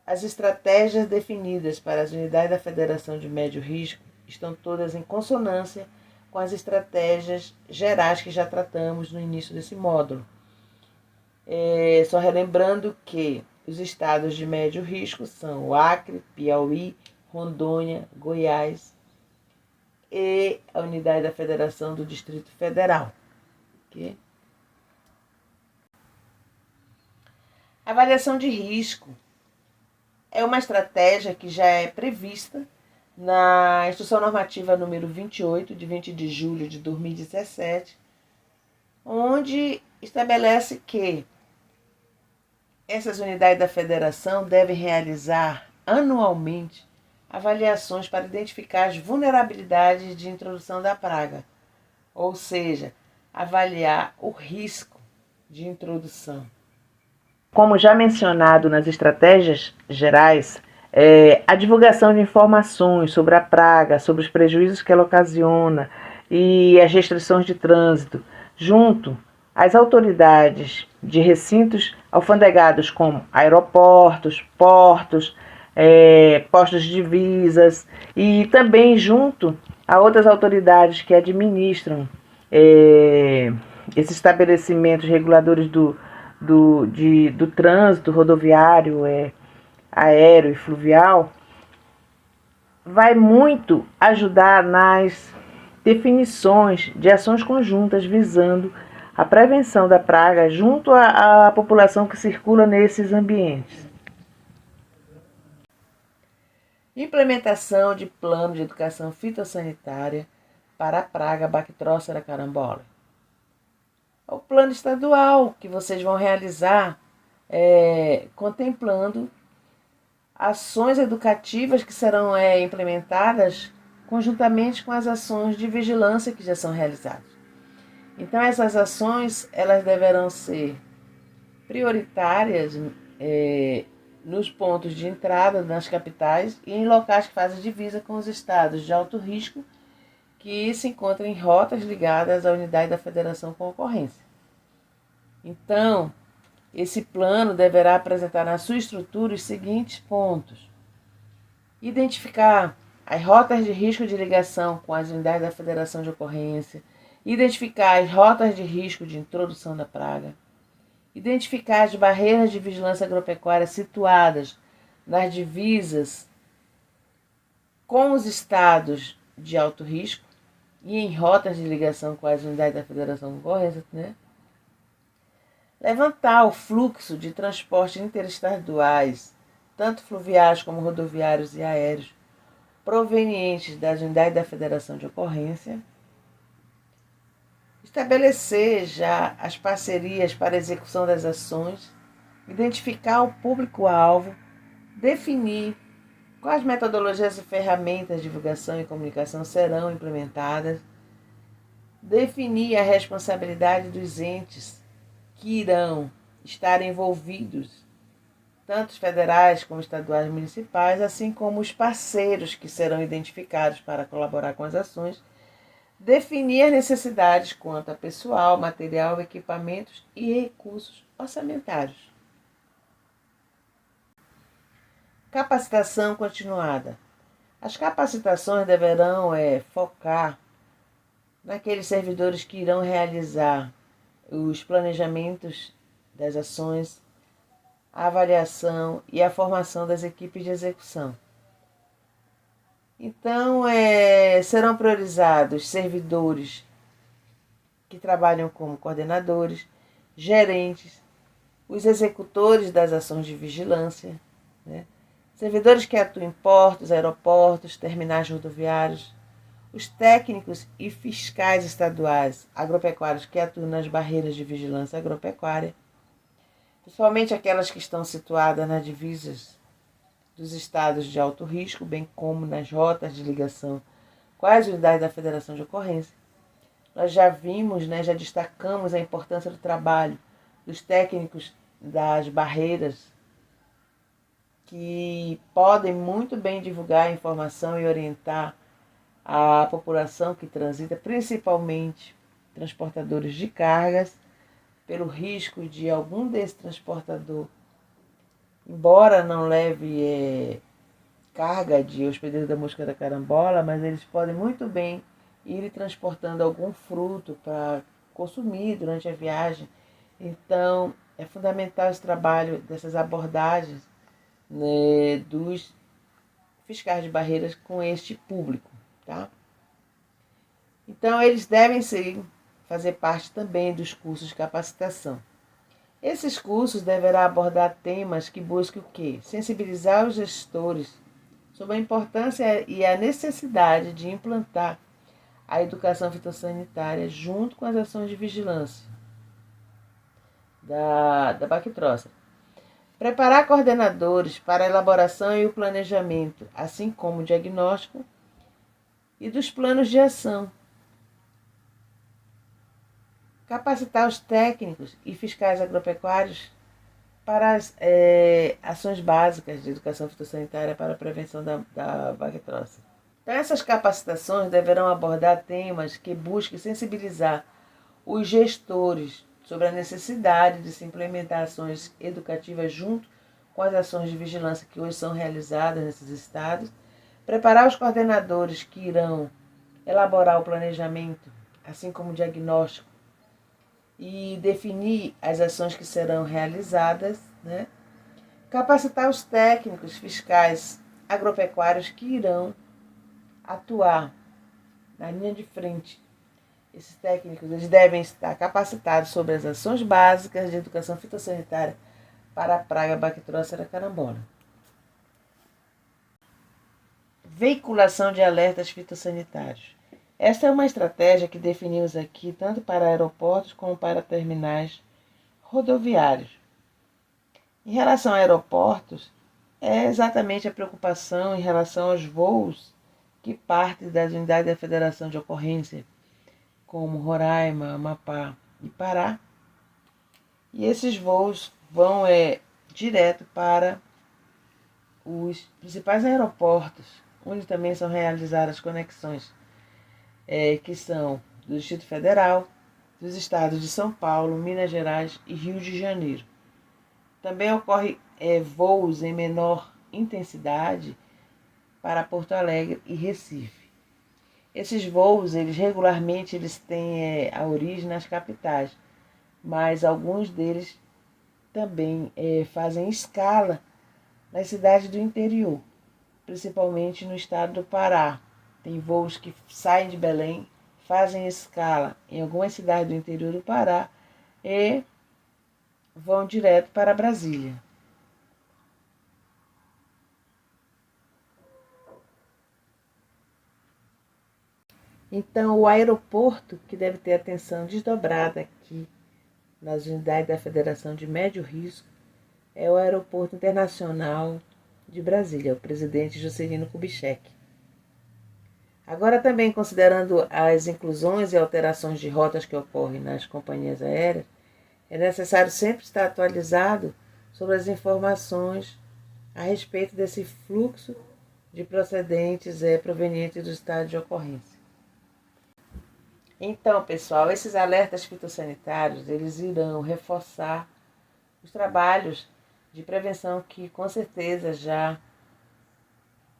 As estratégias definidas para as unidades da Federação de Médio Risco estão todas em consonância com as estratégias gerais que já tratamos no início desse módulo. Só relembrando que os estados de médio risco são o Acre, Piauí, Rondônia, Goiás e a unidade da Federação do Distrito Federal. Okay? Avaliação de risco é uma estratégia que já é prevista na Instrução Normativa número 28, de 20 de julho de 2017, onde estabelece que essas unidades da federação devem realizar anualmente avaliações para identificar as vulnerabilidades de introdução da praga, ou seja, avaliar o risco de introdução. Como já mencionado nas estratégias gerais, a divulgação de informações sobre a praga, sobre os prejuízos que ela ocasiona e as restrições de trânsito, junto às autoridades de recintos alfandegados como aeroportos, portos, postos de divisas e também junto a outras autoridades que administram esses estabelecimentos reguladores do trânsito rodoviário, aéreo e fluvial, vai muito ajudar nas definições de ações conjuntas visando a prevenção da praga junto à população que circula nesses ambientes. Implementação de plano de educação fitossanitária para a praga Bactrócera carambola. O plano estadual que vocês vão realizar contemplando ações educativas que serão implementadas conjuntamente com as ações de vigilância que já são realizadas. Então, essas ações elas deverão ser prioritárias nos pontos de entrada nas capitais e em locais que fazem divisa com os estados de alto risco que se encontram em rotas ligadas à unidade da federação com ocorrência. Então, esse plano deverá apresentar na sua estrutura os seguintes pontos: identificar as rotas de risco de ligação com as unidades da federação de ocorrência, identificar as rotas de risco de introdução da praga, identificar as barreiras de vigilância agropecuária situadas nas divisas com os estados de alto risco e em rotas de ligação com as unidades da federação de ocorrência, levantar o fluxo de transportes interestaduais, tanto fluviais como rodoviários e aéreos, provenientes das unidades da federação de ocorrência, estabelecer já as parcerias para a execução das ações, identificar o público-alvo, definir quais metodologias e ferramentas de divulgação e comunicação serão implementadas, definir a responsabilidade dos entes que irão estar envolvidos, tanto os federais como estaduais e municipais, assim como os parceiros que serão identificados para colaborar com as ações, definir as necessidades quanto a pessoal, material, equipamentos e recursos orçamentários. Capacitação continuada. As capacitações deverão focar naqueles servidores que irão realizar os planejamentos das ações, a avaliação e a formação das equipes de execução. Então, serão priorizados servidores que trabalham como coordenadores, gerentes, os executores das ações de vigilância, servidores que atuam em portos, aeroportos, terminais rodoviários, os técnicos e fiscais estaduais agropecuários que atuam nas barreiras de vigilância agropecuária, principalmente aquelas que estão situadas nas divisas dos estados de alto risco, bem como nas rotas de ligação com as unidades da federação de ocorrência. Nós já vimos, já destacamos a importância do trabalho dos técnicos das barreiras, que podem muito bem divulgar a informação e orientar a população que transita, principalmente transportadores de cargas, pelo risco de algum desse transportador embora não leve carga de hospedeiro da mosca da carambola, mas eles podem muito bem ir transportando algum fruto para consumir durante a viagem. Então, é fundamental esse trabalho dessas abordagens, né, dos fiscais de barreiras com este público, tá? Então, eles devem fazer parte também dos cursos de capacitação. Esses cursos deverão abordar temas que busquem o quê? Sensibilizar os gestores sobre a importância e a necessidade de implantar a educação fitossanitária junto com as ações de vigilância da Bactrócera. Preparar coordenadores para a elaboração e o planejamento, assim como o diagnóstico e dos planos de ação. Capacitar os técnicos e fiscais agropecuários para as ações básicas de educação fitossanitária para a prevenção da Bactrócera. Então, essas capacitações deverão abordar temas que busquem sensibilizar os gestores sobre a necessidade de se implementar ações educativas junto com as ações de vigilância que hoje são realizadas nesses estados, preparar os coordenadores que irão elaborar o planejamento, assim como o diagnóstico, e definir as ações que serão realizadas, né? Capacitar os técnicos fiscais agropecuários que irão atuar na linha de frente. Esses técnicos eles devem estar capacitados sobre as ações básicas de educação fitossanitária para a praga Bactrócera carambola. Veiculação de alertas fitossanitários. Esta é uma estratégia que definimos aqui tanto para aeroportos como para terminais rodoviários. Em relação a aeroportos, é exatamente a preocupação em relação aos voos que partem das unidades da Federação de Ocorrência, como Roraima, Amapá e Pará. E esses voos vão direto para os principais aeroportos, onde também são realizadas conexões que são do Distrito Federal, dos estados de São Paulo, Minas Gerais e Rio de Janeiro. Também ocorre voos em menor intensidade para Porto Alegre e Recife. Esses voos, regularmente têm a origem nas capitais, mas alguns deles também fazem escala nas cidades do interior, principalmente no estado do Pará. Tem voos que saem de Belém, fazem escala em algumas cidades do interior do Pará e vão direto para Brasília. Então, o aeroporto, que deve ter atenção desdobrada aqui nas unidades da Federação de Médio Risco, é o Aeroporto Internacional de Brasília, o presidente Juscelino Kubitschek. Agora, também considerando as inclusões e alterações de rotas que ocorrem nas companhias aéreas, é necessário sempre estar atualizado sobre as informações a respeito desse fluxo de procedentes provenientes do estado de ocorrência. Então, pessoal, esses alertas fitossanitários, eles irão reforçar os trabalhos de prevenção que, com certeza, já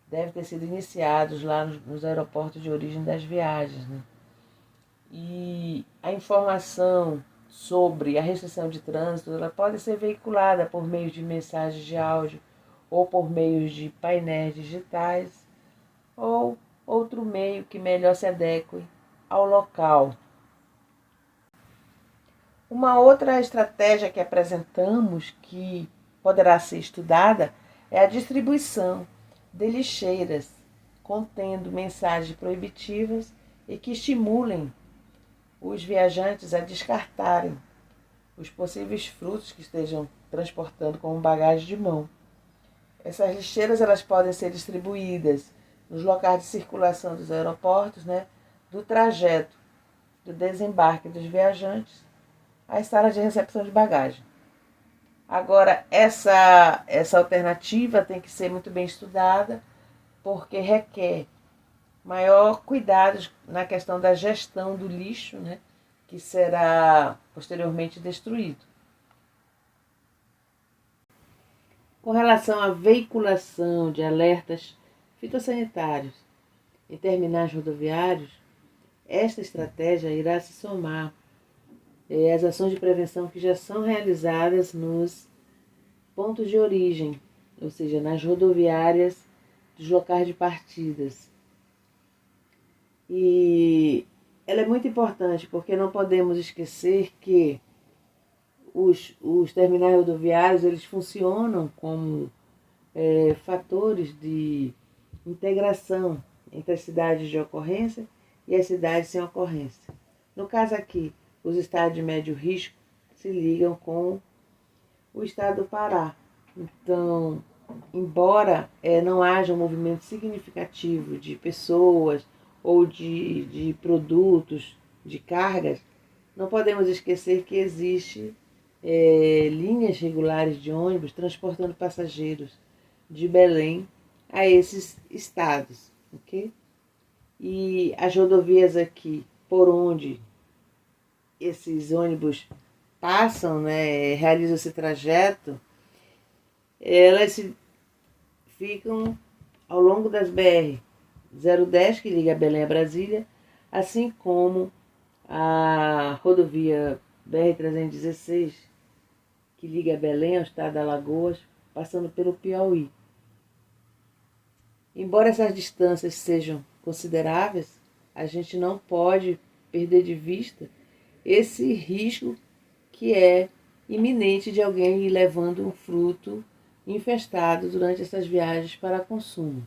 devem ter sido iniciados lá nos aeroportos de origem das viagens, né? E a informação sobre a restrição de trânsito, ela pode ser veiculada por meio de mensagens de áudio ou por meio de painéis digitais ou outro meio que melhor se adeque ao local. Uma outra estratégia que apresentamos que poderá ser estudada é a distribuição de lixeiras contendo mensagens proibitivas e que estimulem os viajantes a descartarem os possíveis frutos que estejam transportando como bagagem de mão. Essas lixeiras elas podem ser distribuídas nos locais de circulação dos aeroportos, né, do trajeto do desembarque dos viajantes à sala de recepção de bagagem. Agora, essa alternativa tem que ser muito bem estudada, porque requer maior cuidado na questão da gestão do lixo, né, que será posteriormente destruído. Com relação à veiculação de alertas fitossanitários em terminais rodoviários, esta estratégia irá se somar às ações de prevenção que já são realizadas nos pontos de origem, ou seja, nas rodoviárias dos locais de partidas. E ela é muito importante porque não podemos esquecer que os terminais rodoviários eles funcionam como fatores de integração entre as cidades de ocorrência e as cidades sem ocorrência. No caso aqui, os estados de médio risco se ligam com o estado do Pará. Então, embora não haja um movimento significativo de pessoas ou de produtos, de cargas, não podemos esquecer que existe linhas regulares de ônibus transportando passageiros de Belém a esses estados, ok? E as rodovias aqui, por onde esses ônibus passam, né, realizam esse trajeto, elas ficam ao longo das BR-010, que liga Belém a Brasília, assim como a rodovia BR-316, que liga Belém ao estado de Alagoas, passando pelo Piauí. Embora essas distâncias sejam consideráveis, a gente não pode perder de vista esse risco que é iminente de alguém ir levando um fruto infestado durante essas viagens para consumo.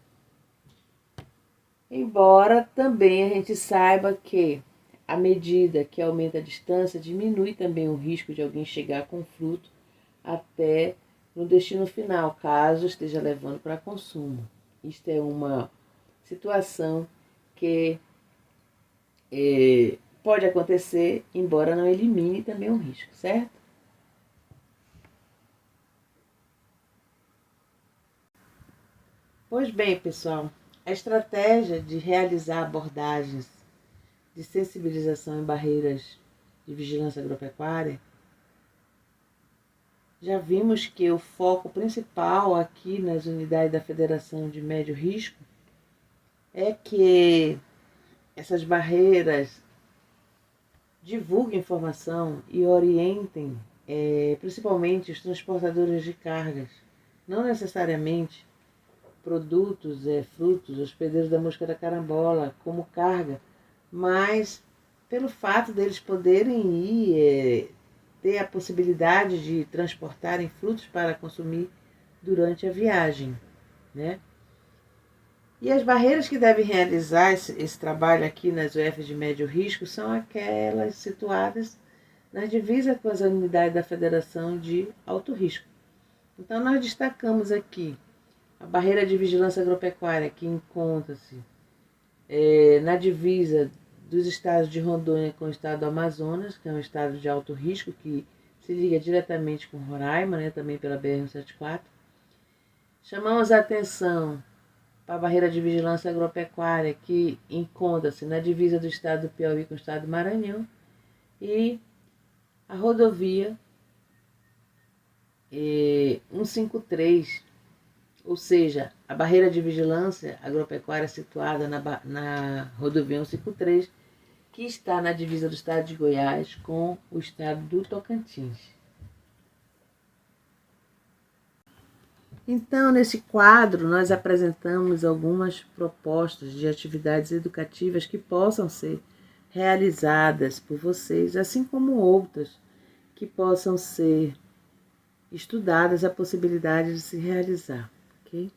Embora também a gente saiba que, à medida que aumenta a distância, diminui também o risco de alguém chegar com fruto até no destino final, caso esteja levando para consumo. Isto é uma situação que pode acontecer, embora não elimine também o risco, certo? Pois bem, pessoal, a estratégia de realizar abordagens de sensibilização em barreiras de vigilância agropecuária, já vimos que o foco principal aqui nas unidades da Federação de Médio Risco é que essas barreiras divulguem informação e orientem principalmente os transportadores de cargas, não necessariamente produtos, frutos, hospedeiros da mosca da carambola como carga, mas pelo fato deles poderem ir ter a possibilidade de transportarem frutos para consumir durante a viagem, né? E as barreiras que devem realizar esse trabalho aqui nas UFs de médio risco são aquelas situadas nas divisas com as unidades da Federação de Alto Risco. Então, nós destacamos aqui a barreira de vigilância agropecuária, que encontra-se na divisa dos estados de Rondônia com o estado do Amazonas, que é um estado de alto risco, que se liga diretamente com Roraima, né, também pela BR-174. Chamamos a atenção para a barreira de vigilância agropecuária, que encontra-se na divisa do estado do Piauí com o estado do Maranhão, e a rodovia 153, ou seja, a barreira de vigilância agropecuária situada na rodovia 153, que está na divisa do estado de Goiás com o estado do Tocantins. Então, nesse quadro, nós apresentamos algumas propostas de atividades educativas que possam ser realizadas por vocês, assim como outras que possam ser estudadas a possibilidade de se realizar, ok?